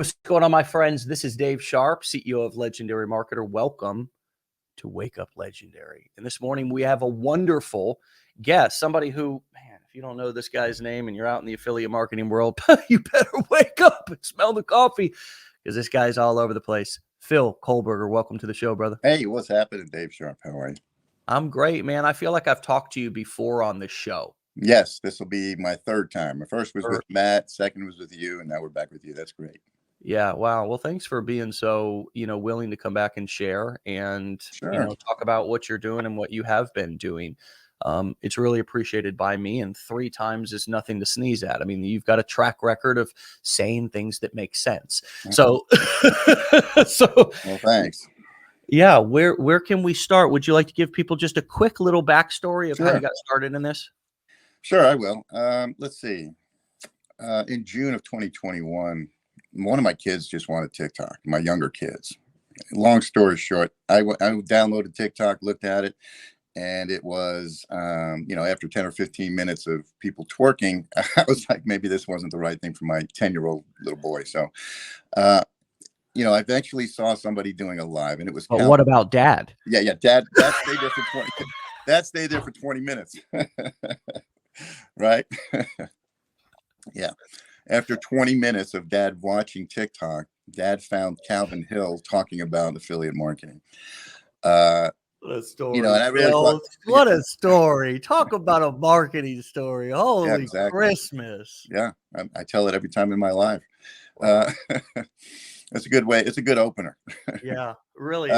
What's going on, my friends? This is Dave Sharpe, CEO of Legendary Marketer. Welcome to Wake Up Legendary. And this morning we have a wonderful guest, somebody who, man, if you don't know this guy's name and you're out in the affiliate marketing world, you better wake up and smell the coffee because this guy's all over the place. Phil Kohberger, welcome to the show, brother. Hey, what's happening, Dave Sharpe? How are you? I'm great, man. I feel like I've talked to you before on this show. Yes, this will be my third time. My first was with Matt, second was with you, and now we're back with you. That's great. Yeah. Wow. Well, thanks for being so, willing to come back and share and, talk about what you're doing and what you have been doing. It's really appreciated by me, and 3 times is nothing to sneeze at. I mean, you've got a track record of saying things that make sense. So, well, thanks. Yeah. Where can we start? Would you like to give people just a quick little backstory of how you got started in this? Sure, I will. Let's see. In June of 2021, one of my kids just wanted TikTok, my younger kids. Long story short, I downloaded TikTok, looked at it, and it was, after 10 or 15 minutes of people twerking, I was like, maybe this wasn't the right thing for my 10-year-old little boy. So, I eventually saw somebody doing a live, and it was. But what about Dad? Yeah, Dad stayed there for 20. Dad stayed there for 20 minutes. Right? Yeah. After 20 minutes of Dad watching TikTok, Dad found Calvin Hill talking about affiliate marketing. What a story. And I really thought, what a story. Talk about a marketing story. Holy Christmas. Yeah. I tell it every time in my life. It's a good way. It's a good opener. Yeah, really.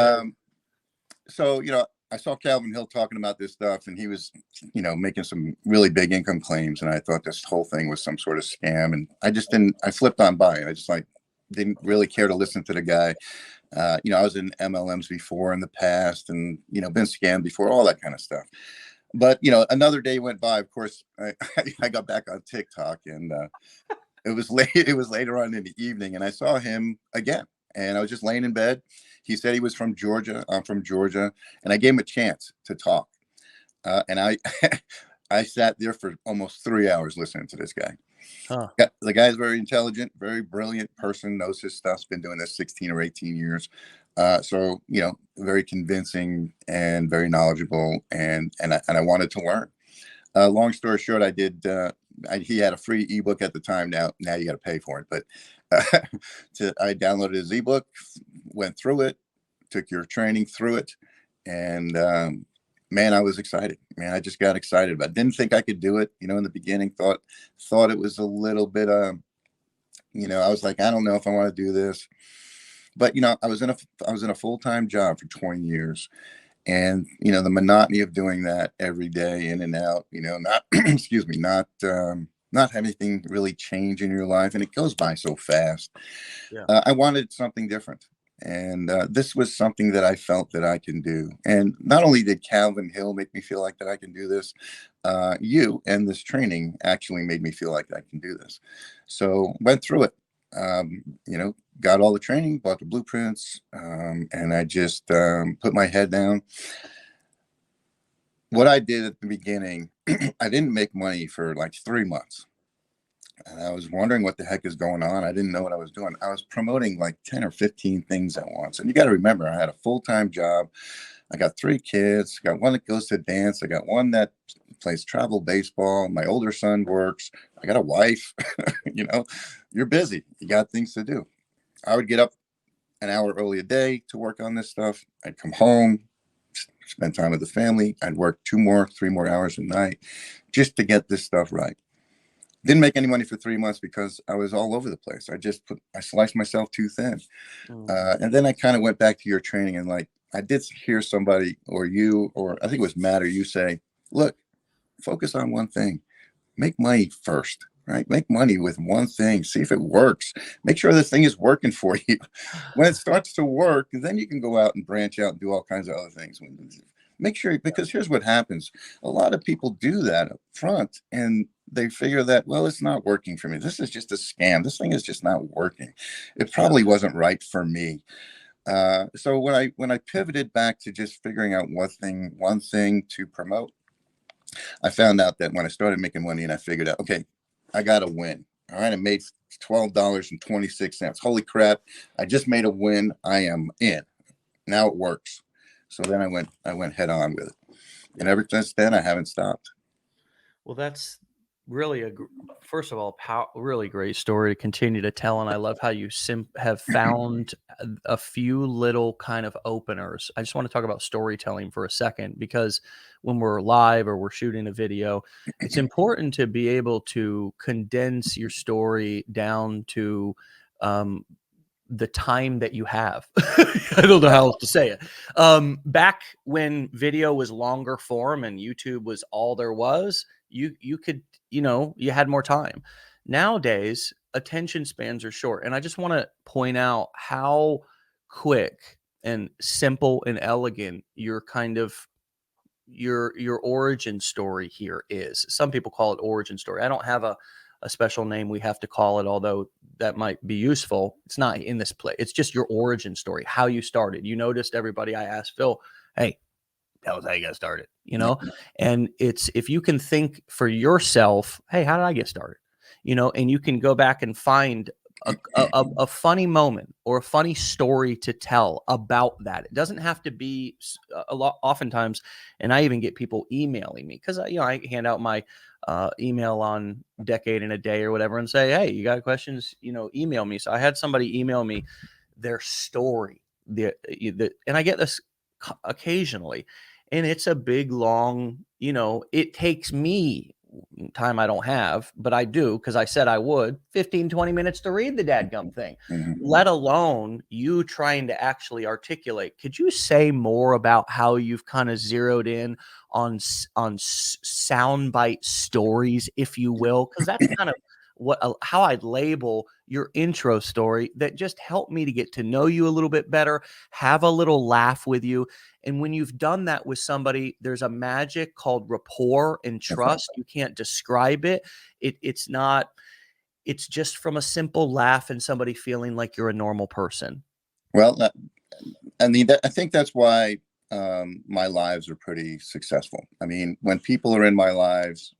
So, I saw Calvin Hill talking about this stuff, and he was, making some really big income claims. And I thought this whole thing was some sort of scam. And I flipped on by it. I just didn't really care to listen to the guy. I was in MLMs before in the past and, been scammed before, all that kind of stuff. But, another day went by. Of course, I got back on TikTok, and it was late. It was later on in the evening, and I saw him again. And I was just laying in bed. He said he was from Georgia. I'm from Georgia. And I gave him a chance to talk. And I sat there for almost 3 hours listening to this guy. Huh. The guy's very intelligent, very brilliant person, knows his stuff, been doing this 16 or 18 years. So, very convincing and very knowledgeable. And I wanted to learn. Long story short, he had a free ebook at the time. Now you got to pay for it. But I downloaded his ebook, went through it, took your training through it. And, man, I was excited. Man, I just got excited about it. Didn't think I could do it. In the beginning, thought it was a little bit, I was like, I don't know if I want to do this. But, I was in a full-time job for 20 years. And, the monotony of doing that every day in and out, not, excuse me, not have anything really change in your life. And it goes by so fast. Yeah. I wanted something different. And this was something that I felt that I can do. And not only did Calvin Hill make me feel like that I can do this, you and this training actually made me feel like I can do this. So went through it. Got all the training, bought the blueprints, and I just put my head down. What I did at the beginning, I didn't make money for like 3 months. And I was wondering what the heck is going on. I didn't know what I was doing. I was promoting like 10 or 15 things at once. And you got to remember, I had a full-time job. I got 3 kids. I got one that goes to dance. I got one that plays travel baseball. My older son works. I got a wife. You're busy. You got things to do. I would get up an hour early a day to work on this stuff. I'd come home, spend time with the family. I'd work 2 more, 3 more hours a night just to get this stuff right. Didn't make any money for 3 months because I was all over the place. I sliced myself too thin. And then I kind of went back to your training, and I did hear somebody or you, or I think it was Matt or you say, look, focus on one thing, make money first, right? Make money with one thing, see if it works, make sure this thing is working for you. When it starts to work, then you can go out and branch out and do all kinds of other things. Make sure, because here's what happens. A lot of people do that up front, and they figure that, well, it's not working for me. This is just a scam. This thing is just not working. It probably wasn't right for me. So when I pivoted back to just figuring out one thing to promote, I found out that when I started making money and I figured out, okay, I got to win. All right. I made $12.26. Holy crap. I just made a win. I am in. Now it works. So then I went head on with it. And ever since then, I haven't stopped. Well, that's really first of all, really great story to continue to tell. And I love how you have found a few little kind of openers. I just want to talk about storytelling for a second, because when we're live or we're shooting a video, it's important to be able to condense your story down to the time that you have. I don't know how else to say it. Back when video was longer form and YouTube was all there was, you could, you had more time. Nowadays, attention spans are short. And I just want to point out how quick and simple and elegant your kind of your origin story here is. Some people call it origin story. I don't have a special name we have to call it, although that might be useful. It's not in this play. It's just your origin story, how you started. You noticed everybody, I asked Phil, hey, that was how you got started, and it's, if you can think for yourself, hey, how did I get started? And you can go back and find a funny moment or a funny story to tell about that. It doesn't have to be a lot. Oftentimes, and I even get people emailing me because I hand out my email on Decade in a Day or whatever and say, hey, you got questions, email me. So I had somebody email me their story, and I get this occasionally, and it's a big, long, it takes me time I don't have, but I do, because I said I would, 15-20 minutes to read the dadgum thing, let alone you trying to actually articulate. Could you say more about how you've kind of zeroed in on soundbite stories, if you will? Because that's kind of how I'd label your intro story, that just helped me to get to know you a little bit better, have a little laugh with you. And when you've done that with somebody, there's a magic called rapport and trust. You can't describe it. It's not, it's just from a simple laugh and somebody feeling like you're a normal person. Well, I think that's why my lives are pretty successful. I mean, when people are in my lives,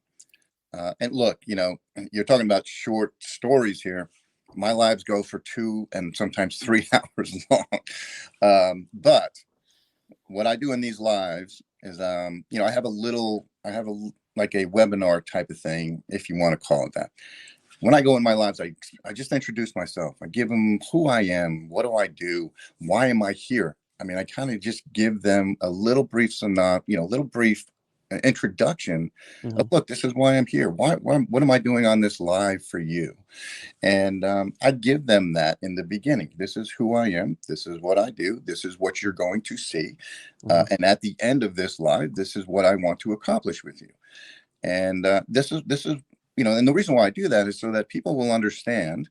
and look, you're talking about short stories here. My lives go for 2 and sometimes 3 hours long. But what I do in these lives is, I have like a webinar type of thing, if you want to call it that. When I go in my lives, I just introduce myself. I give them who I am. What do I do? Why am I here? I mean, I kind of just give them a little brief introduction of, look, this is why I'm here. What am I doing on this live for you? And I give them that in the beginning. This is who I am. This is what I do. This is what you're going to see. And at the end of this live, this is what I want to accomplish with you. And this is, and the reason why I do that is so that people will understand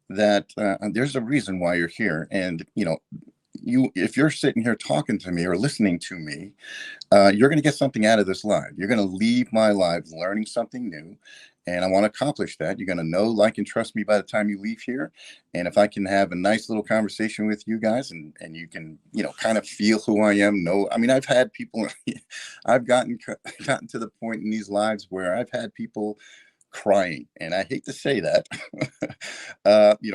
that there's a reason why you're here. And, if you're sitting here talking to me or listening to me, you're going to get something out of this live. You're going to leave my live learning something new. And I want to accomplish that. You're going to know, like, and trust me by the time you leave here. And if I can have a nice little conversation with you guys, and you can, kind of feel who I am. I've had people, I've gotten to the point in these lives where I've had people crying, and I hate to say that.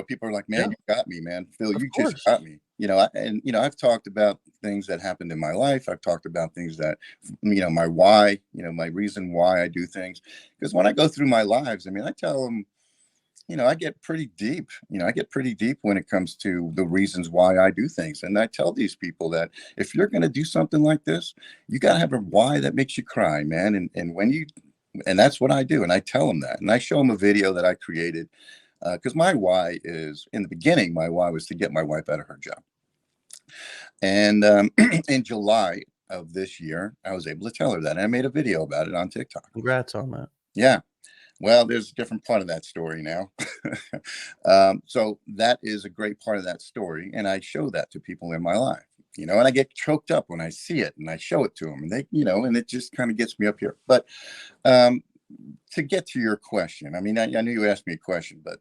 People are like, man, you got me, man. Phil, you just got me. I've talked about things that happened in my life. I've talked about things that, my why, my reason why I do things. Because when I go through my lives, I tell them, I get pretty deep. I get pretty deep when it comes to the reasons why I do things. And I tell these people that if you're going to do something like this, you got to have a why that makes you cry, man. And that's what I do. And I tell them that. And I show them a video that I created, because my why is, in the beginning, my why was to get my wife out of her job. And in July of this year, I was able to tell her that. And I made a video about it on TikTok. Congrats on that. Yeah. Well, there's a different part of that story now. So that is a great part of that story. And I show that to people in my life, and I get choked up when I see it and I show it to them, and they, and it just kind of gets me up here. But to get to your question, I knew you asked me a question, but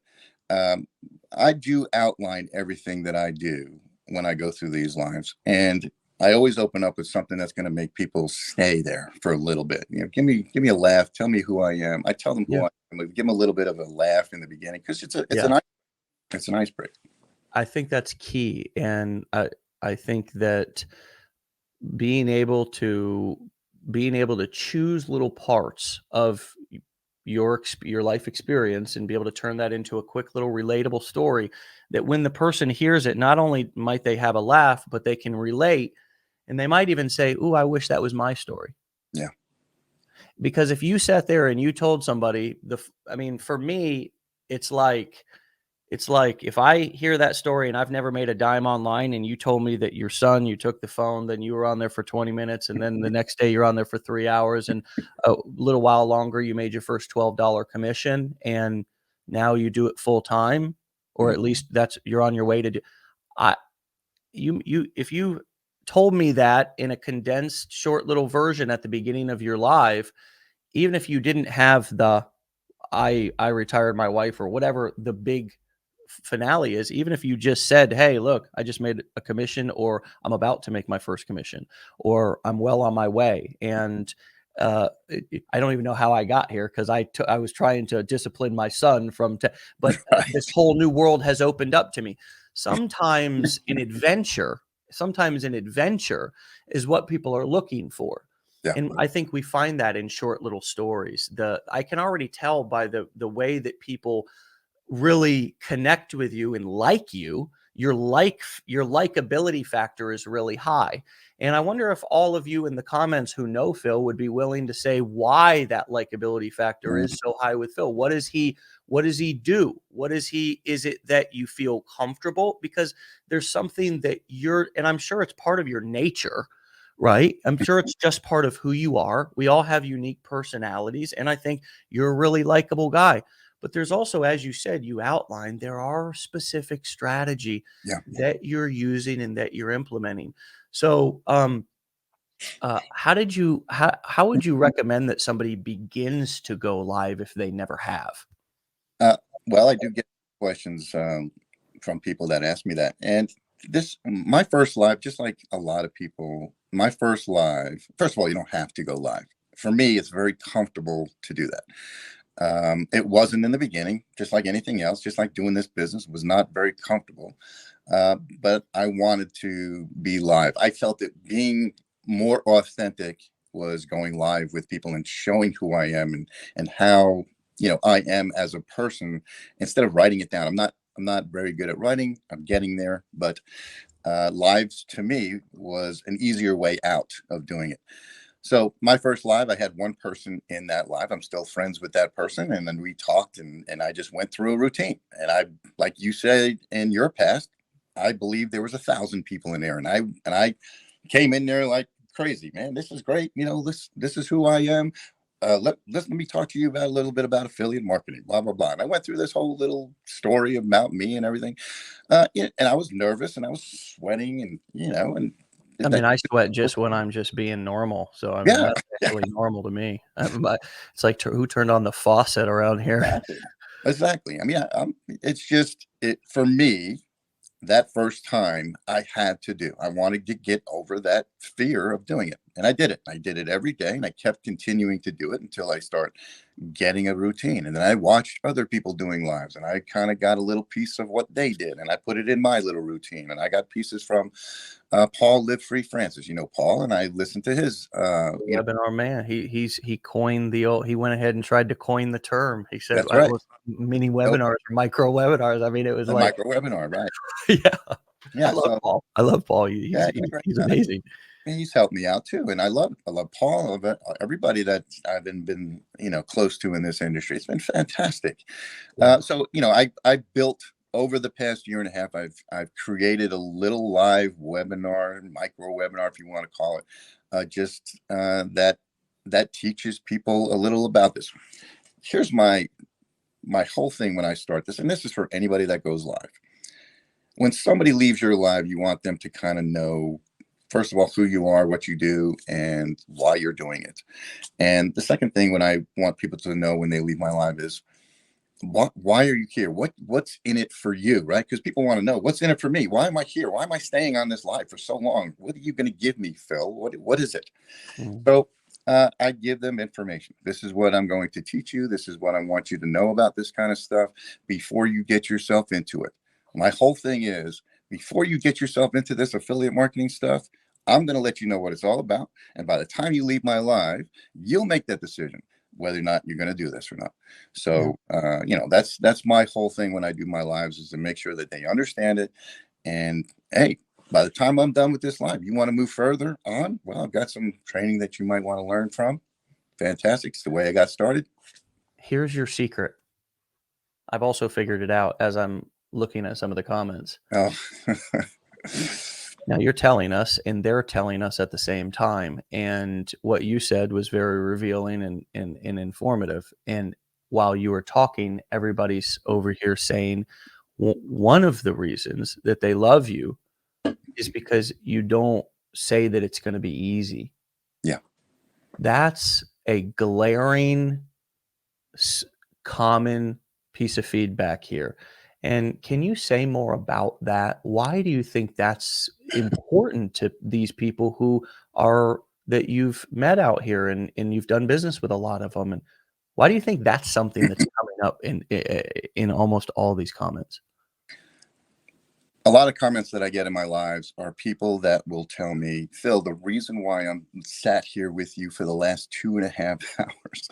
I do outline everything that I do when I go through these lives. And I always open up with something that's going to make people stay there for a little bit. Give me a laugh. Tell me who I am. I tell them who Yeah. I am. Give them a little bit of a laugh in the beginning because Yeah. it's an icebreaker. I think that's key. And I think that being able to choose little parts of your life experience and be able to turn that into a quick little relatable story that when the person hears it, not only might they have a laugh, but they can relate, and they might even say, "Ooh, I wish that was my story." Yeah. Because if you sat there and you told somebody I mean, for me, it's like if I hear that story and I've never made a dime online, and you told me that your son, you took the phone, then you were on there for 20 minutes, and then the next day you're on there for 3 hours, and a little while longer, you made your first $12 commission, and now you do it full time, or at least you're on your way to do. I, if you told me that in a condensed, short little version at the beginning of your life, even if you didn't have the I retired my wife or whatever the big finale is, even if you just said, "Hey, look, I just made a commission," or "I'm about to make my first commission," or "I'm well on my way," and I don't even know how I got here because I was trying to discipline my son but this Right. whole new world has opened up to me. Sometimes an adventure is what people are looking for. Yeah. And I think we find that in short little stories. I can already tell by the way that people really connect with you and like you. Your likability factor is really high. And I wonder if all of you in the comments who know Phil would be willing to say why that likability factor Mhm. is so high with Phil. What does he do? Is it that you feel comfortable? Because there's something that and I'm sure it's part of your nature, right? I'm sure it's just part of who you are. We all have unique personalities. And I think you're a really likable guy. But there's also, as you said, you outlined, there are specific strategy Yeah. that you're using and that you're implementing. So, how would you recommend that somebody begins to go live if they never have? Uh, well, I do get questions from people that ask me that. And my first live, just like a lot of people, my first live, first of all, you don't have to go live. For me, it's very comfortable to do that. It wasn't in the beginning, just like anything else, just like doing this business was not very comfortable. But I wanted to be live. I felt that being more authentic was going live with people and showing who I am and how, I am as a person instead of writing it down. I'm not very good at writing. I'm getting there, but lives to me was an easier way out of doing it. So my first live, I had one person in that live. I'm still friends with that person. And then we talked and I just went through a routine. And like you said in your past, I believe there was 1,000 people in there. And I came in there like crazy, man. This is great. This is who I am. Let me talk to you about a little bit about affiliate marketing, blah, blah, blah. And I went through this whole little story about me and everything. And I was nervous and I was sweating and I that, mean, I sweat just when I'm just being normal. So, I mean, yeah, that's yeah, actually normal to me. But it's like, who turned on the faucet around here? exactly. Exactly. I mean, it's just it for me. That first time I had to do. I wanted to get over that fear of doing it, and I did it. I did it every day, and I kept continuing to do it until I start getting a routine. And then I watched other people doing lives, and I kind of got a little piece of what they did, and I put it in my little routine. And I got pieces from Paul Live Free Francis. Paul, and I listened to his. Webinar man. He coined he went ahead and tried to coin the term. He said, That's right. was mini Nope, webinars or micro webinars. I mean, it was the like, micro webinar, right? yeah, I Yeah. love So Paul. I love Paul. yeah, he's great. He's amazing. He's helped me out too, and I love Paul. I love everybody that I've been close to in this industry. It's been fantastic. Yeah. So I built over the past year and a half. I've created a little live webinar, micro webinar, if you want to call it, just that teaches people a little about this. Here's my whole thing when I start this, and this is for anybody that goes live. When somebody leaves your live, you want them to kind of know, first of all, who you are, what you do, and why you're doing it. And the second thing when I want people to know when they leave my live is why are you here? What's in it for you, right? Because people want to know what's in it for me. Why am I here? Why am I staying on this life for so long? What are you going to give me, Phil? What is it? Mm. So I give them information. This is what I'm going to teach you. This is what I want you to know about this kind of stuff before you get yourself into it. My whole thing is before you get yourself into this affiliate marketing stuff, I'm going to let you know what it's all about. And by the time you leave my live, you'll make that decision whether or not you're going to do this or not. Yeah. So, that's my whole thing when I do my lives is to make sure that they understand it. And hey, by the time I'm done with this live, you want to move further on? Well, I've got some training that you might want to learn from. Fantastic. It's the way I got started. Here's your secret. I've also figured it out as I'm looking at some of the comments. Oh, Now you're telling us and they're telling us at the same time. And what you said was very revealing and informative. And while you were talking, everybody's over here saying one of the reasons that they love you is because you don't say that it's going to be easy. yeah. That's a glaring common piece of feedback here. And can you say more about that? Why do you think that's important to these people who are that you've met out here and you've done business with a lot of them? And why do you think that's something that's coming up in almost all these comments? A lot of comments that I get in my lives are people that will tell me, Phil, the reason why I'm sat here with you for the last 2.5 hours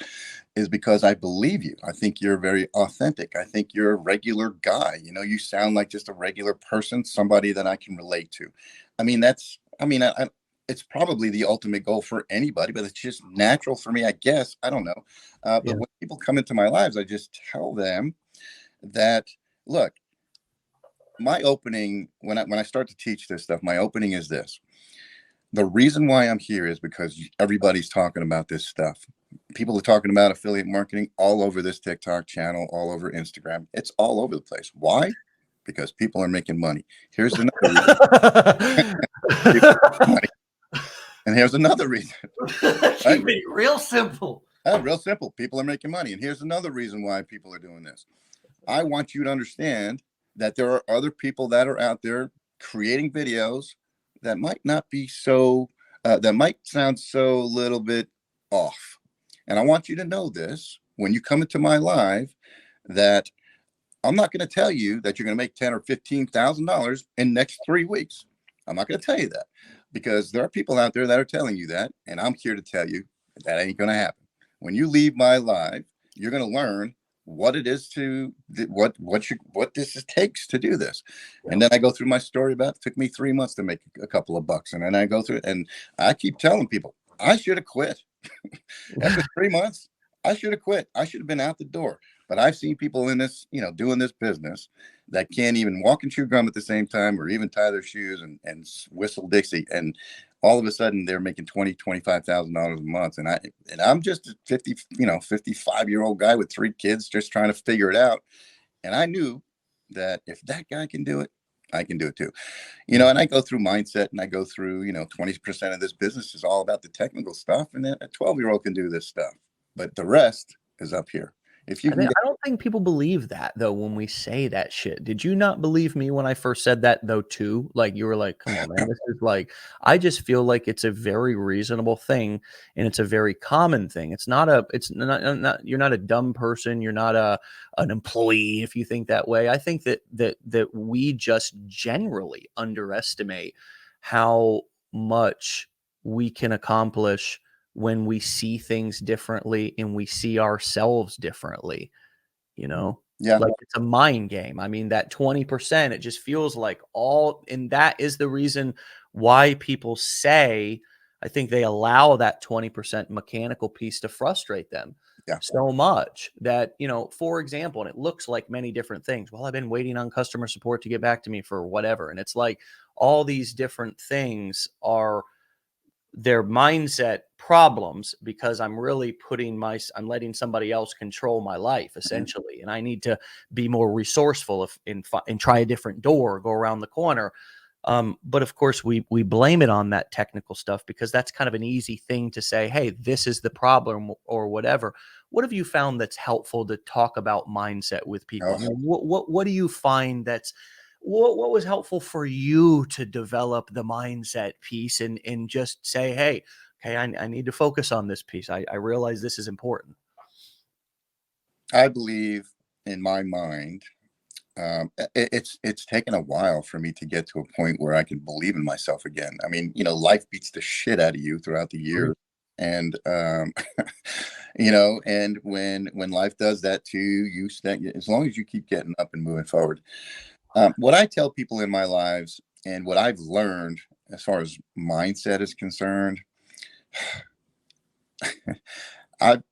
is because I believe you. I think you're very authentic. I think you're a regular guy. You sound like just a regular person, somebody that I can relate to. I mean, it's probably the ultimate goal for anybody, but it's just natural for me, I guess. I don't know. Yeah. But when people come into my lives, I just tell them that, look, my opening when I start to teach this stuff, my opening is this. The reason why I'm here is because everybody's talking about this stuff. People are talking about affiliate marketing all over this TikTok channel, all over Instagram. It's all over the place. Why? Because people are making money. Here's another reason. People are making money. And here's another reason. Right? Keep it real simple. Real simple. People are making money. And here's another reason why people are doing this. I want you to understand that there are other people that are out there creating videos that might not be so, that might sound so a little bit off. And I want you to know this when you come into my live, that I'm not going to tell you that you're going to make $10,000 or $15,000 in the next 3 weeks. I'm not going to tell you that because there are people out there that are telling you that. And I'm here to tell you that ain't going to happen. When you leave my live, you're going to learn what it is to what this takes to do this. And then I go through my story about it took me 3 months to make a couple of bucks. And then I go through it and I keep telling people I should have quit. After 3 months, I should have quit. I should have been out the door. But I've seen people in this, doing this business that can't even walk and chew gum at the same time or even tie their shoes and whistle Dixie. And all of a sudden they're making $25,000 a month. And I'm just a 55-year-old guy with 3 kids just trying to figure it out. And I knew that if that guy can do it, I can do it too. And I go through mindset and I go through, 20% of this business is all about the technical stuff. And then a 12-year-old can do this stuff, but the rest is up here. If you I can mean, get, I don't think people believe that though when we say that shit. Did you not believe me when I first said that though too? Like you were like, "Come on, man, this is like." I just feel like it's a very reasonable thing, and it's a very common thing. It's not a. It's not. You're not a dumb person. You're not an employee if you think that way. I think that we just generally underestimate how much we can accomplish when we see things differently and we see ourselves differently, yeah, like it's a mind game. I mean, that 20%, it just feels like and that is the reason why people say, I think they allow that 20% mechanical piece to frustrate them yeah, so much that, for example, and it looks like many different things. Well, I've been waiting on customer support to get back to me for whatever. And it's like all these different things are their mindset problems because I'm really I'm letting somebody else control my life essentially. And I need to be more resourceful and try a different door, go around the corner. But of course, we blame it on that technical stuff because that's kind of an easy thing to say, hey, this is the problem or whatever. What have you found that's helpful to talk about mindset with people? I Oh, mean, what do you find that's what was helpful for you to develop the mindset piece and just say, hey, okay, I need to focus on this piece. I realize this is important. I believe in my mind, it's taken a while for me to get to a point where I can believe in myself again. I mean, life beats the shit out of you throughout the Agree. years, and and when life does that to you, as long as you keep getting up and moving forward. What I tell people in my lives and what I've learned as far as mindset is concerned,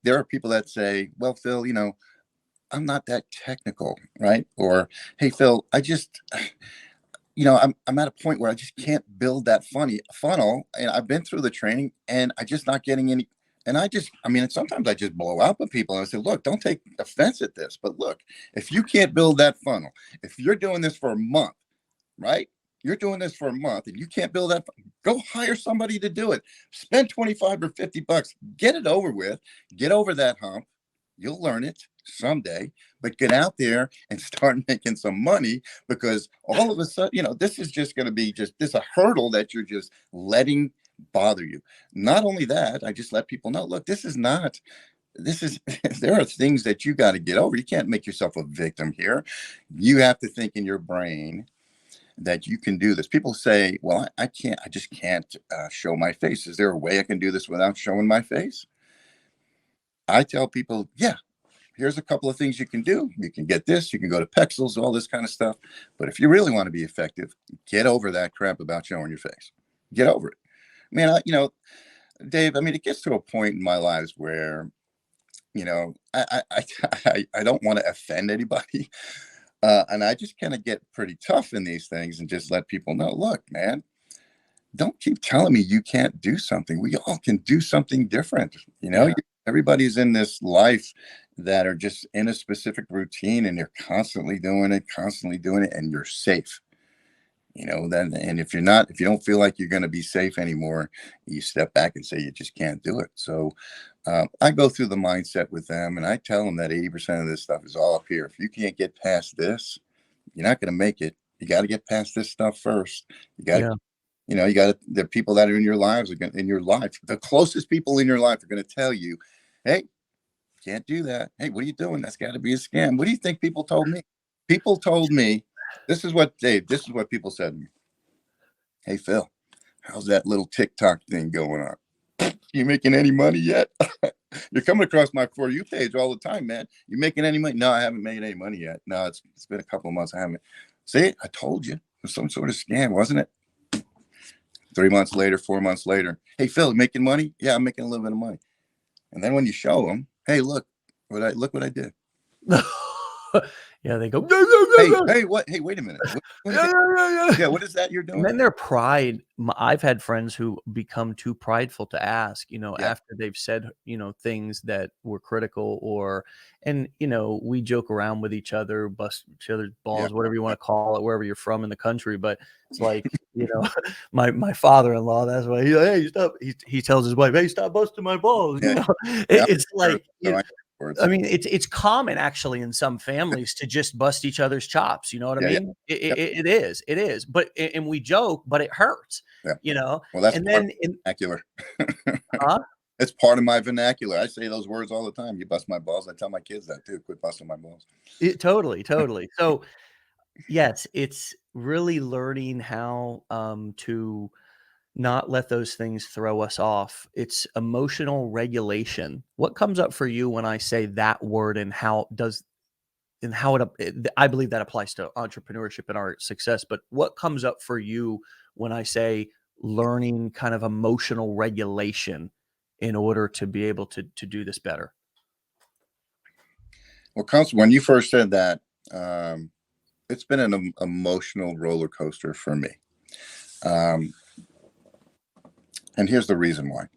there are people that say, "Well, Phil, I'm not that technical, right?" Or, "Hey, Phil, I just, I'm at a point where I just can't build that funny funnel, and I've been through the training, and I just not getting any." And I mean, sometimes I just blow up with people and I say, "Look, don't take offense at this, but look, if you can't build that funnel, if you're doing this for a month, right? You're doing this for a month and you can't build that, go hire somebody to do it. Spend 25 or 50 bucks, get it over with, get over that hump. You'll learn it someday, but get out there and start making some money, because all of a sudden, this is just going to be just this a hurdle that you're just letting bother you. Not only that, I just let people know, look, this is there are things that you got to get over. You can't make yourself a victim here. You have to think in your brain that you can do this. People say, well, I can't, I just can't show my face. Is there a way I can do this without showing my face? I tell people, yeah, here's a couple of things you can do. You can get this, you can go to Pexels, all this kind of stuff. But if you really want to be effective, get over that crap about showing your face. Get over it. Man, Dave, I mean, it gets to a point in my lives where, I don't want to offend anybody. And I just kind of get pretty tough in these things and just let people know, look, man, don't keep telling me you can't do something. We all can do something different. Yeah. Everybody's in this life that are just in a specific routine and they're constantly doing it, and you're safe. Then, and if you don't feel like you're going to be safe anymore, you step back and say you just can't do it. So I go through the mindset with them and I tell them that 80% of this stuff is all up here. If you can't get past this, you're not going to make it. You got to get past this stuff first. You got to, Yeah. the people that are in your lives in your life, the closest people in your life are going to tell you, hey, can't do that. Hey, what are you doing? That's got to be a scam. What do you think people told me? People told me, this is what people said to me. Hey, Phil, how's that little TikTok thing going on? You making any money yet? You're coming across my For You page all the time, man. You making any money? No, I haven't made any money yet. No, it's been a couple of months. I haven't. See, I told you. It was some sort of scam, wasn't it? 3 months later, 4 months later. Hey, Phil, making money? Yeah, I'm making a little bit of money. And then when you show them, hey, look what I did. Yeah, they go, Hey, what? Hey, wait a minute. yeah, yeah, yeah. Yeah, what is that you're And doing? then their pride, I've had friends who become too prideful to ask, Yeah, after they've said, things that were critical and, we joke around with each other, bust each other's yeah, balls, whatever you want to call it, wherever you're from in the country. But it's like, my father-in-law, that's why hey, stop. He tells his wife, hey, stop busting my balls. yeah, yeah. It's like, So I words. I mean, it's common actually in some families to just bust each other's chops. You know what I Yeah, yeah, mean? It is. But and we joke, but it hurts. yeah. You know, Well, that's and part then of my vernacular. huh? It's part of my vernacular. I say those words all the time. You bust my balls. I tell my kids that too. Quit busting my balls. Totally, totally. So yes, it's really learning how to not let those things throw us off. It's emotional regulation. What comes up for you when I say that word, and how I believe that applies to entrepreneurship and our success. But what comes up for you when I say learning kind of emotional regulation in order to be able to do this better? Well, when you first said that, it's been an emotional roller coaster for me. Um, and here's the reason why.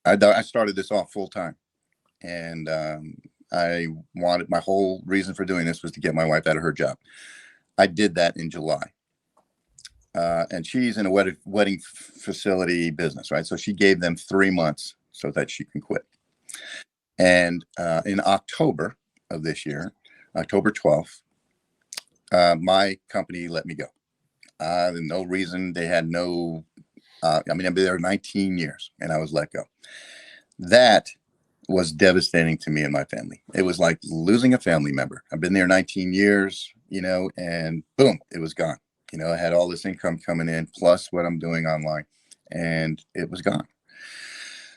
I started this off full time, and I wanted my whole reason for doing this was to get my wife out of her job. I did that in July. and she's in a wedding facility business, right? So she gave them 3 months so that she can quit. And in October of this year, October 12th, my company let me go. No reason. They had no, I mean, I've been there 19 years and I was let go. That was devastating to me and my family. It was like losing a family member. I've been there 19 years, and boom, it was gone. I had all this income coming in plus what I'm doing online, and it was gone.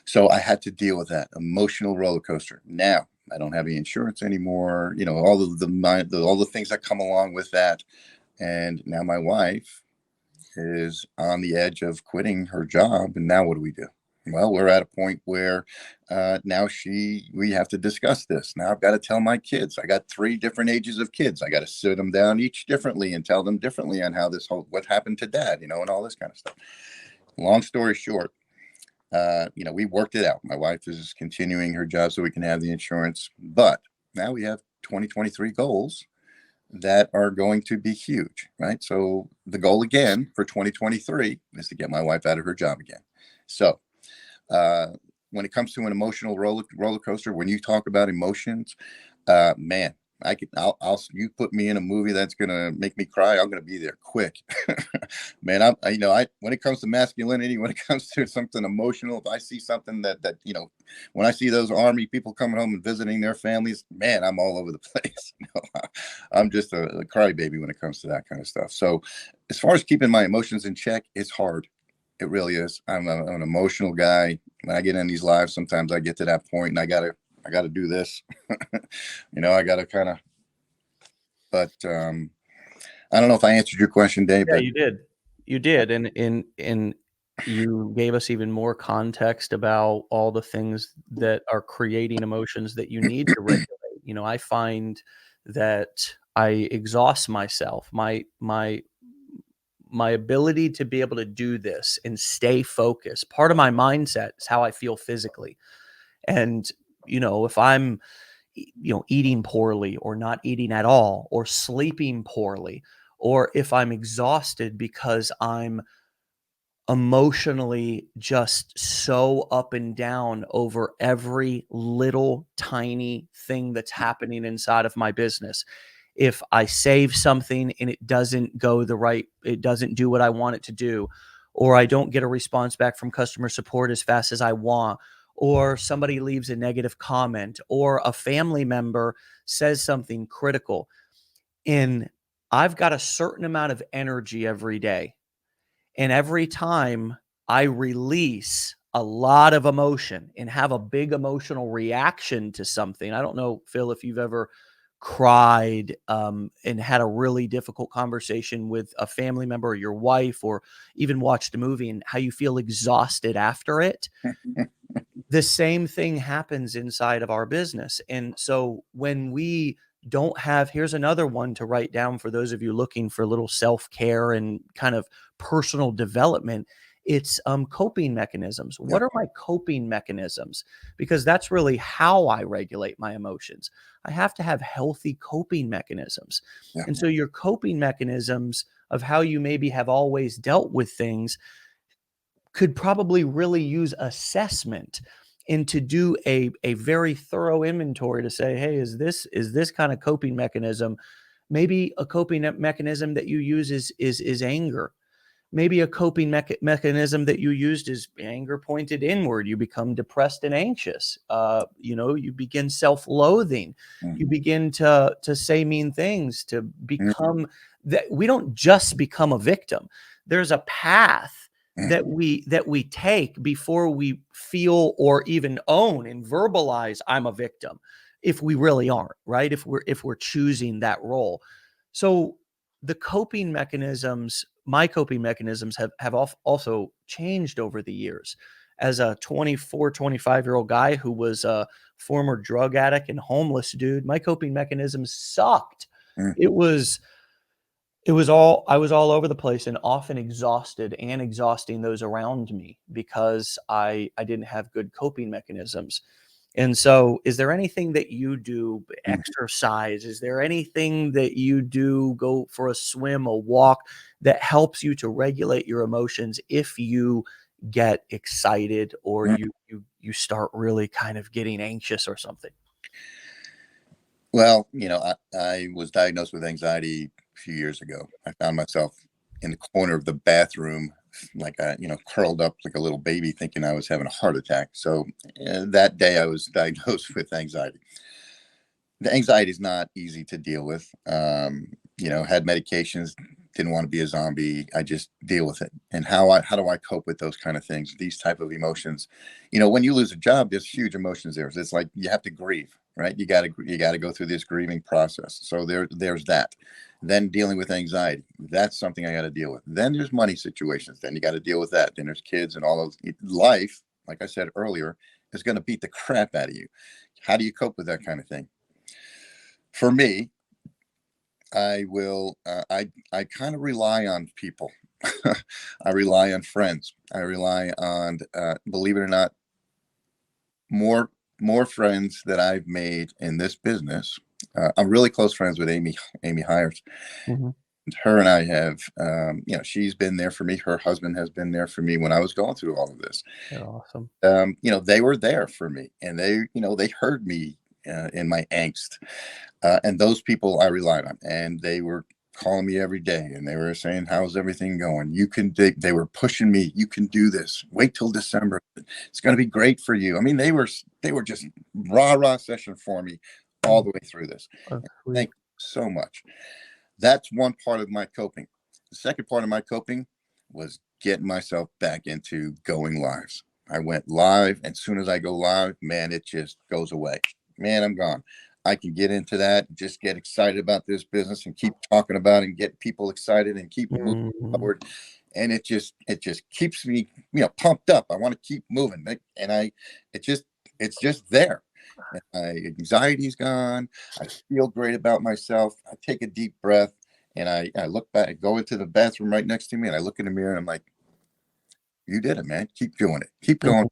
So I had to deal with that emotional roller coaster. Now I don't have any insurance anymore. All all the things that come along with that. And now my wife is on the edge of quitting her job. And now what do? Well, we're at a point where now we have to discuss this. Now I've got to tell my kids. I got 3 different ages of kids. I got to sit them down each differently and tell them differently on how what happened to dad, and all this kind of stuff. Long story short, we worked it out. My wife is continuing her job so we can have the insurance. But now we have 2023 goals that are going to be huge, right? So the goal again for 2023 is to get my wife out of her job again. So when it comes to an emotional roller coaster, when you talk about emotions, man, you put me in a movie that's gonna make me cry, I'm gonna be there quick. Man, when it comes to masculinity, when it comes to something emotional, if I see something that when I see those Army people coming home and visiting their families, man, I'm all over the place. I'm just a crybaby when it comes to that kind of stuff. So as far as keeping my emotions in check, it's hard. It really is. I'm an emotional guy. When I get in these lives, sometimes I get to that point and I gotta do this. I gotta kind of, but I don't know if I answered your question, Dave. Yeah, But you did, and you gave us even more context about all the things that are creating emotions that you need to regulate. I find that I exhaust myself. My ability to be able to do this and stay focused. Part of my mindset is how I feel physically. And, if I'm, eating poorly or not eating at all or sleeping poorly, or if I'm exhausted because I'm emotionally just so up and down over every little tiny thing that's happening inside of my business. If I save something and it doesn't do what I want it to do, or I don't get a response back from customer support as fast as I want, or somebody leaves a negative comment, or a family member says something critical, and I've got a certain amount of energy every day. And every time I release a lot of emotion and have a big emotional reaction to something, I don't know, Phil, if you've ever cried and had a really difficult conversation with a family member or your wife, or even watched a movie and how you feel exhausted after it. The same thing happens inside of our business. And so when we don't have, here's another one to write down for those of you looking for a little self-care and kind of personal development. It's coping mechanisms. yeah, What are my coping mechanisms? Because that's really how I regulate my emotions. I have to have healthy coping mechanisms. yeah, And so your coping mechanisms of how you maybe have always dealt with things could probably really use assessment, and to do a very thorough inventory to say, hey, is this kind of coping mechanism, maybe a coping mechanism that you use is anger. Maybe a coping mechanism that you used is anger pointed inward. You become depressed and anxious. You begin self-loathing. You mhm, begin to say mean things, to mhm, become that. We don't just become a victim. There's a path mhm, that we take before we feel or even own and verbalize I'm a victim, if we really aren't, right? If we're choosing that role. So the coping mechanisms, my coping mechanisms have also changed over the years. As a 24, 25-year-old guy who was a former drug addict and homeless dude, my coping mechanisms sucked. mhm, It was I was all over the place and often exhausted and exhausting those around me because I didn't have good coping mechanisms. And so is there anything that you do, Mm. exercise? Is there anything that you do, go for a swim, a walk, that helps you to regulate your emotions if you get excited or Mm. you start really kind of getting anxious or something? Well, I was diagnosed with anxiety a few years ago. I found myself in the corner of the bathroom, like curled up like a little baby, thinking I was having a heart attack. So that day I was diagnosed with anxiety. The anxiety is not easy to deal with. Had medications, didn't want to be a zombie. I just deal with it. And how do I cope with those kind of things, these type of emotions? When you lose a job, there's huge emotions there. It's like you have to grieve, right? You got to go through this grieving process. So there's that. Then dealing with anxiety, that's something I got to deal with. Then there's money situations. Then you got to deal with that. Then there's kids and all those. Life, like I said earlier, is going to beat the crap out of you. How do you cope with that kind of thing? For me, I will. I kind of rely on people. I rely on friends. I rely on, believe it or not, more more friends that I've made in this business. I'm really close friends with Amy Hires. Mhm. Her and I have, she's been there for me. Her husband has been there for me when I was going through all of this. They're awesome. They were there for me, and they heard me in my angst. And those people I relied on, and they were calling me every day, and they were saying, "How's everything going? You can." They were pushing me. You can do this. Wait till December. It's going to be great for you. I mean, they were just rah session for me all Mm, the way through this. that's sweet. Thank you so much. That's one part of my coping. The second part of my coping was getting myself back into going lives. I went live, and as soon as I go live, man, it just goes away. Man, I'm gone. I can get into that, just get excited about this business and keep talking about it and get people excited and keep moving Mhm. forward. And it just keeps me, pumped up. I want to keep moving. It just, it's just there. And my anxiety's gone. I feel great about myself. I take a deep breath, and I look back, I go into the bathroom right next to me, and I look in the mirror, and I'm like, you did it, man. Keep doing it. Keep going. Mhm.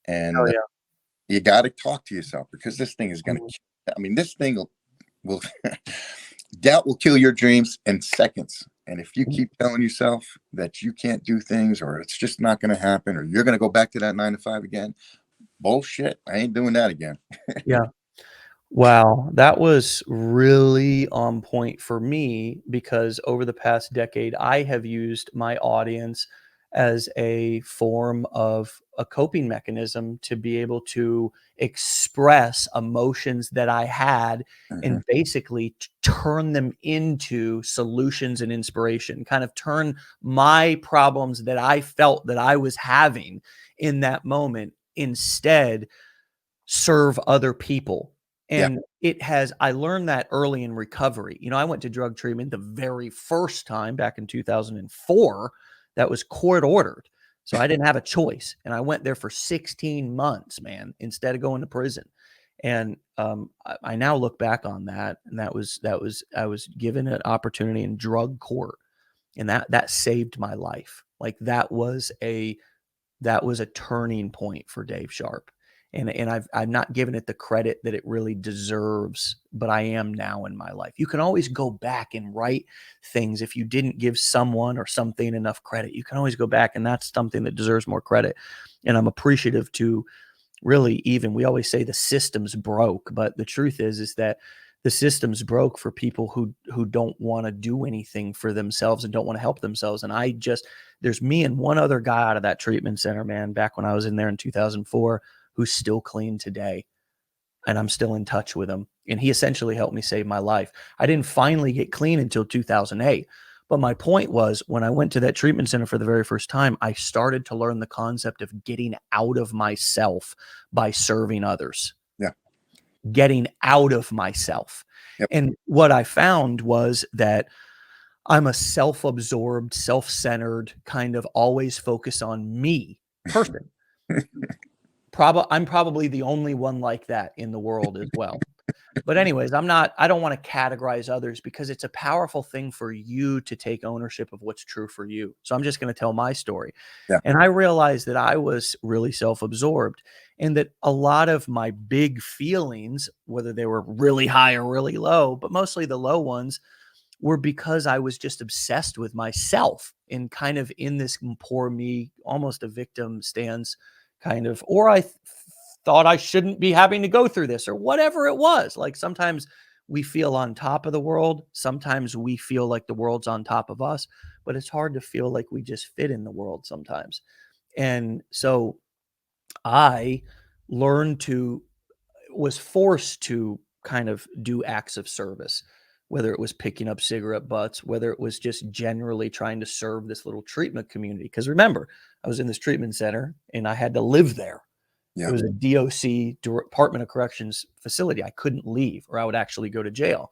And Hell yeah. you got to talk to yourself, because this thing is going Mhm. to, I mean, this thing will doubt will kill your dreams in seconds. And if you keep telling yourself that you can't do things, or it's just not going to happen, or you're going to go back to that 9 to 5 again, bullshit. I ain't doing that again. Yeah. Wow, that was really on point for me because over the past decade, I have used my audience as a form of a coping mechanism to be able to express emotions that I had Mhm. and basically turn them into solutions and inspiration, kind of turn my problems that I felt that I was having in that moment instead serve other people. Yeah. And I learned that early in recovery. I went to drug treatment the very first time back in 2004. That was court ordered. So I didn't have a choice. And I went there for 16 months, man, instead of going to prison. And I now look back on that. And I was given an opportunity in drug court. And that saved my life. Like that was a turning point for Dave Sharpe. And I'm not given it the credit that it really deserves, but I am now in my life. You can always go back and write things if you didn't give someone or something enough credit. You can always go back, and that's something that deserves more credit. And I'm appreciative to really, even we always say the system's broke, but the truth is that the system's broke for people who don't want to do anything for themselves and don't want to help themselves. And there's me and one other guy out of that treatment center, man, back when I was in there in 2004, who's still clean today. And I'm still in touch with him. And he essentially helped me save my life. I didn't finally get clean until 2008. But my point was, when I went to that treatment center for the very first time, I started to learn the concept of getting out of myself by serving others, Yeah. getting out of myself. Yep. And what I found was that I'm a self-absorbed, self-centered, kind of always focus on me person. I'm probably the only one like that in the world as well. But anyways, I don't want to categorize others because it's a powerful thing for you to take ownership of what's true for you. So I'm just going to tell my story. Yeah. And I realized that I was really self-absorbed. And that a lot of my big feelings, whether they were really high or really low, but mostly the low ones, were because I was just obsessed with myself and kind of in this poor me, almost a victim stance kind of, or I thought I shouldn't be having to go through this or whatever it was. Like sometimes we feel on top of the world. Sometimes we feel like the world's on top of us, but it's hard to feel like we just fit in the world sometimes. And so I learned to, was forced to kind of do acts of service, whether it was picking up cigarette butts, whether it was just generally trying to serve this little treatment community. Because remember, I was in this treatment center and I had to live there. It Yeah. was a DOC, Department of Corrections facility. I couldn't leave or I would actually go to jail.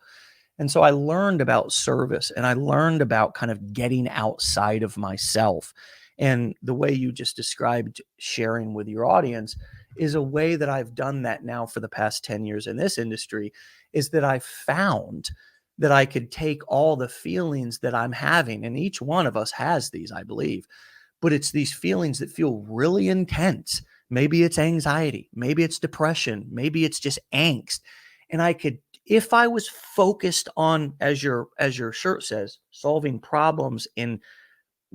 And so I learned about service and I learned about kind of getting outside of myself. And the way you just described sharing with your audience is a way that I've done that now for the past 10 years in this industry, is that I found that I could take all the feelings that I'm having, and each one of us has these, I believe, but it's these feelings that feel really intense. Maybe it's anxiety, maybe it's depression, maybe it's just angst. And I could, if I was focused on, as your shirt says, solving problems and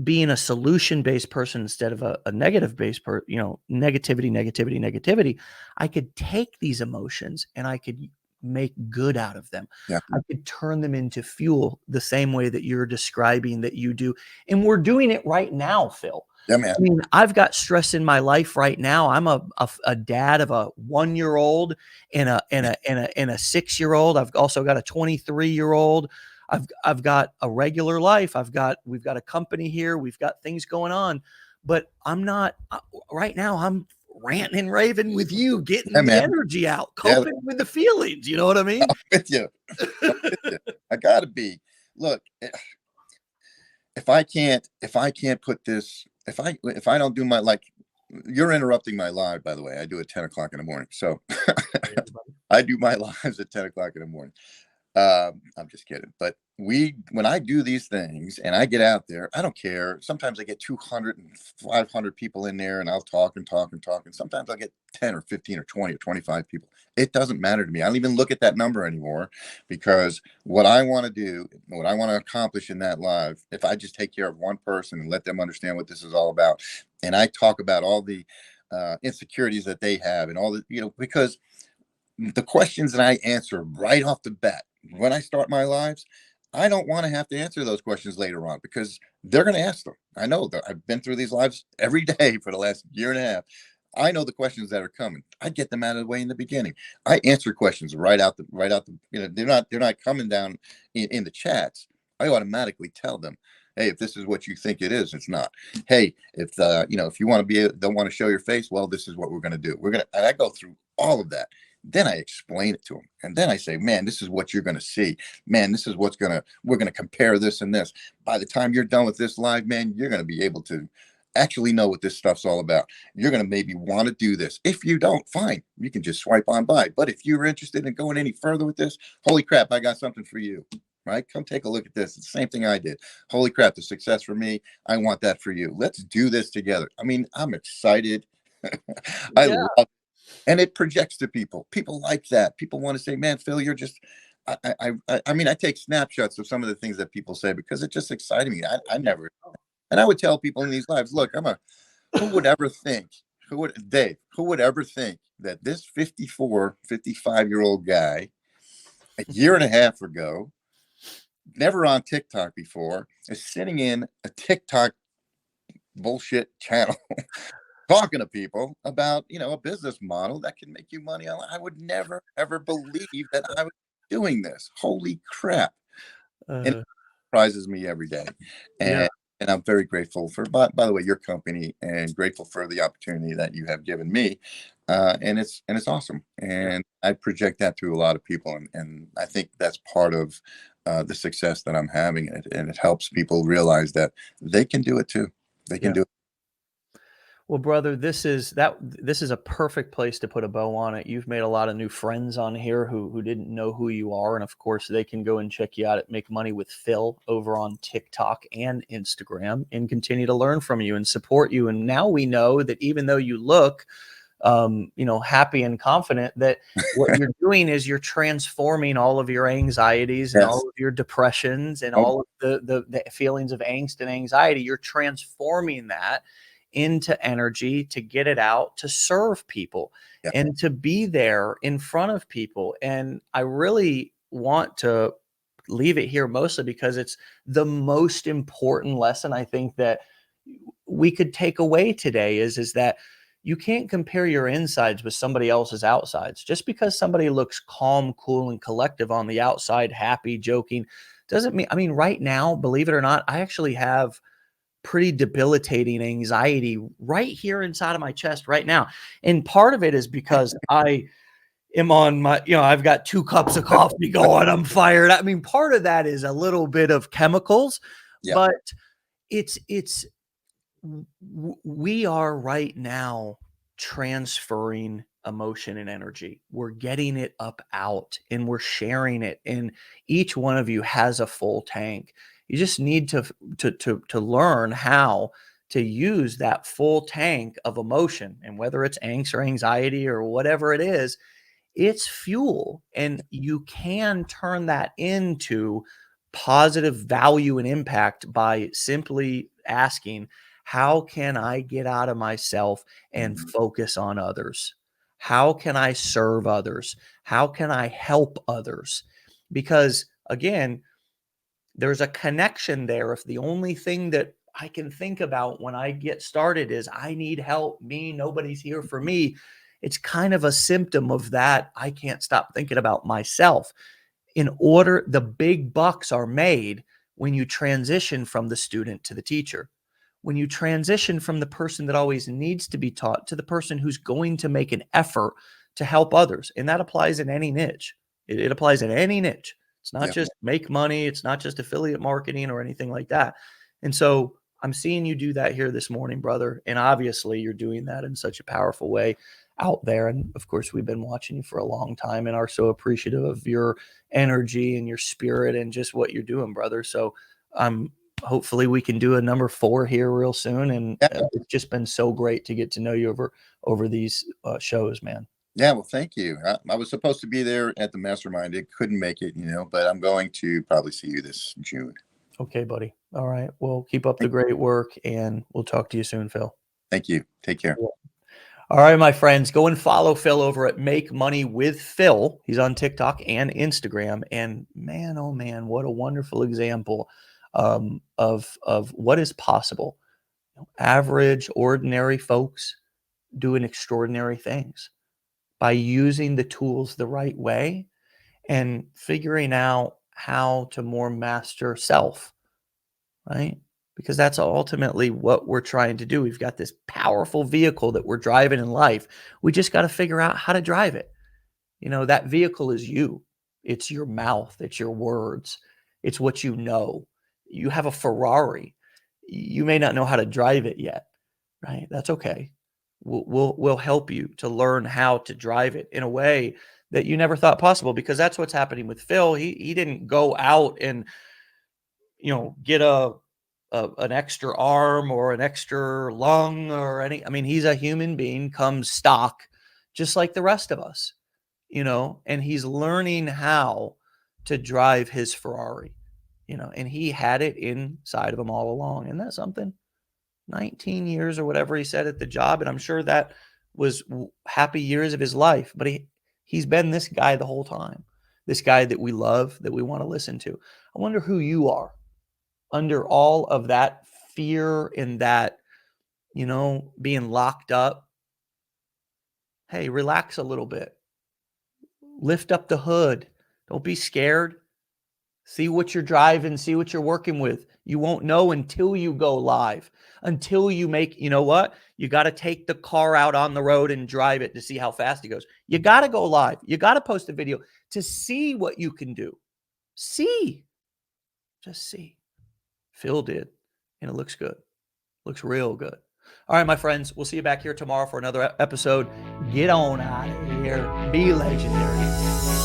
being a solution-based person instead of a negative-based negativity, I could take these emotions and I could make good out of them. Yeah. I could turn them into fuel the same way that you're describing that you do. And we're doing it right now, Phil. Yeah, man. I mean, I've got stress in my life right now. I'm a dad of a 1-year-old and a 6-year-old. I've also got a 23-year-old. I've got a regular life. We've got a company here. We've got things going on, but I'm not right now. I'm ranting and raving with you, getting Yeah, the man. energy out, Yeah. coping with the feelings. You know what I mean? I'm with you. I'm with you. I gotta be. Look, if I can't put this, if I don't do my, like, you're interrupting my live, by the way. I do at 10 o'clock in the morning. So I do my lives at 10 o'clock in the morning. I'm just kidding. But when I do these things and I get out there, I don't care. Sometimes I get 200 and 500 people in there and I'll talk and talk and talk. And sometimes I'll get 10 or 15 or 20 or 25 people. It doesn't matter to me. I don't even look at that number anymore, because what I want to do, what I want to accomplish in that live, if I just take care of one person and let them understand what this is all about, and I talk about all the insecurities that they have and all the, because the questions that I answer right off the bat when I start my lives, I don't want to have to answer those questions later on, because they're going to ask them. I know that I've been through these lives every day for the last year and a half. I know the questions that are coming. I get them out of the way in the beginning. I answer questions right out the, they're not coming down in the chats. I automatically tell them, hey, if this is what you think it is, it's not. Hey, if if you want to don't want to show your face, well, this is what we're going to do. And I go through all of that. Then I explain it to them. And then I say, man, this is what you're going to see. Man, this is we're going to compare this and this. By the time you're done with this live, man, you're going to be able to actually know what this stuff's all about. You're going to maybe want to do this. If you don't, fine, you can just swipe on by. But if you're interested in going any further with this, holy crap, I got something for you. Right? Come take a look at this. It's the same thing I did. Holy crap, the success for me. I want that for you. Let's do this together. I mean, I'm excited. I love it. And it projects to people. People like that. People want to say, man, Phil, you're just, I mean, I take snapshots of some of the things that people say because it just excited me. I never, and I would tell people in these lives, look, who would ever think, who would ever think that this 55-year-old guy a year and a half ago, never on TikTok before, is sitting in a TikTok bullshit channel talking to people about, a business model that can make you money. I would never, ever believe that I was doing this. Holy crap. And it surprises me every day. And I'm very grateful for, by the way, your company, and grateful for the opportunity that you have given me. And it's awesome. And I project that to a lot of people. And I think that's part of the success that I'm having. And it helps people realize that they can do it too. They can do it. Well, brother, this is a perfect place to put a bow on it. You've made a lot of new friends on here who didn't know who you are. And of course, they can go and check you out at Make Money with Phil over on TikTok and Instagram, and continue to learn from you and support you. And now we know that even though you look happy and confident that what you're doing is you're transforming all of your anxieties and all Yes. of your depressions and Oh, all of the feelings of angst and anxiety. You're transforming that into energy to get it out, to serve people yeah. and to be there in front of people. And I really want to leave it here mostly because it's the most important lesson I think that we could take away today is that you can't compare your insides with somebody else's outsides. Just because somebody looks calm, cool, and collective on the outside, happy, joking, doesn't mean, I mean, right now, believe it or not, I actually have pretty debilitating anxiety right here inside of my chest right now. And part of it is because I am on my, I've got 2 cups of coffee going, I'm fired. I mean, part of that is a little bit of chemicals, Yeah. but it's we are right now transferring emotion and energy. We're getting it up out and we're sharing it. And each one of you has a full tank. You just need to learn how to use that full tank of emotion. And whether it's angst or anxiety or whatever it is, it's fuel. And you can turn that into positive value and impact by simply asking, how can I get out of myself and Mhm. focus on others? How can I serve others? How can I help others? Because again, there's a connection there. If the only thing that I can think about when I get started is I need help, me, nobody's here for me, it's kind of a symptom of that. I can't stop thinking about myself. The big bucks are made when you transition from the student to the teacher. When you transition from the person that always needs to be taught to the person who's going to make an effort to help others. And that applies in any niche. It applies in any niche. It's not Yeah. just make money. It's not just affiliate marketing or anything like that. And so I'm seeing you do that here this morning, brother. And obviously you're doing that in such a powerful way out there. And of course, we've been watching you for a long time and are so appreciative of your energy and your spirit and just what you're doing, brother. So hopefully we can do a number 4 here real soon. And Yeah. it's just been so great to get to know you over these shows, man. Yeah. Well, thank you. I was supposed to be there at the mastermind. It couldn't make it, but I'm going to probably see you this June. Okay, buddy. All right. Well, keep up the great work and we'll talk to you soon, Phil. Thank you. Take care. All right, my friends, go and follow Phil over at Make Money with Phil. He's on TikTok and Instagram. And man, oh man, what a wonderful example of what is possible. Average, ordinary folks doing extraordinary things by using the tools the right way and figuring out how to more master self, right? Because that's ultimately what we're trying to do. We've got this powerful vehicle that we're driving in life. We just got to figure out how to drive it. That vehicle is you. It's your mouth, it's your words, it's what you know. You have a Ferrari. You may not know how to drive it yet, right? That's okay. We'll help you to learn how to drive it in a way that you never thought possible because that's what's happening with Phil. He didn't go out and get an extra arm or an extra lung or any. I mean, he's a human being, comes stock, just like the rest of us, and he's learning how to drive his Ferrari, and he had it inside of him all along. Isn't that something? 19 years or whatever he said at the job, and I'm sure that was happy years of his life. But he's been this guy the whole time. This guy that we love, that we want to listen to. I wonder who you are under all of that fear and that, being locked up. Hey, relax a little bit. Lift up the hood. Don't be scared. See what you're driving, see what you're working with. You won't know until you go live, until you make, you know what? You got to take the car out on the road and drive it to see how fast it goes. You got to go live. You got to post a video to see what you can do. See, just see. Phil did, and it looks good. Looks real good. All right, my friends, we'll see you back here tomorrow for another episode. Get on out of here. Be legendary.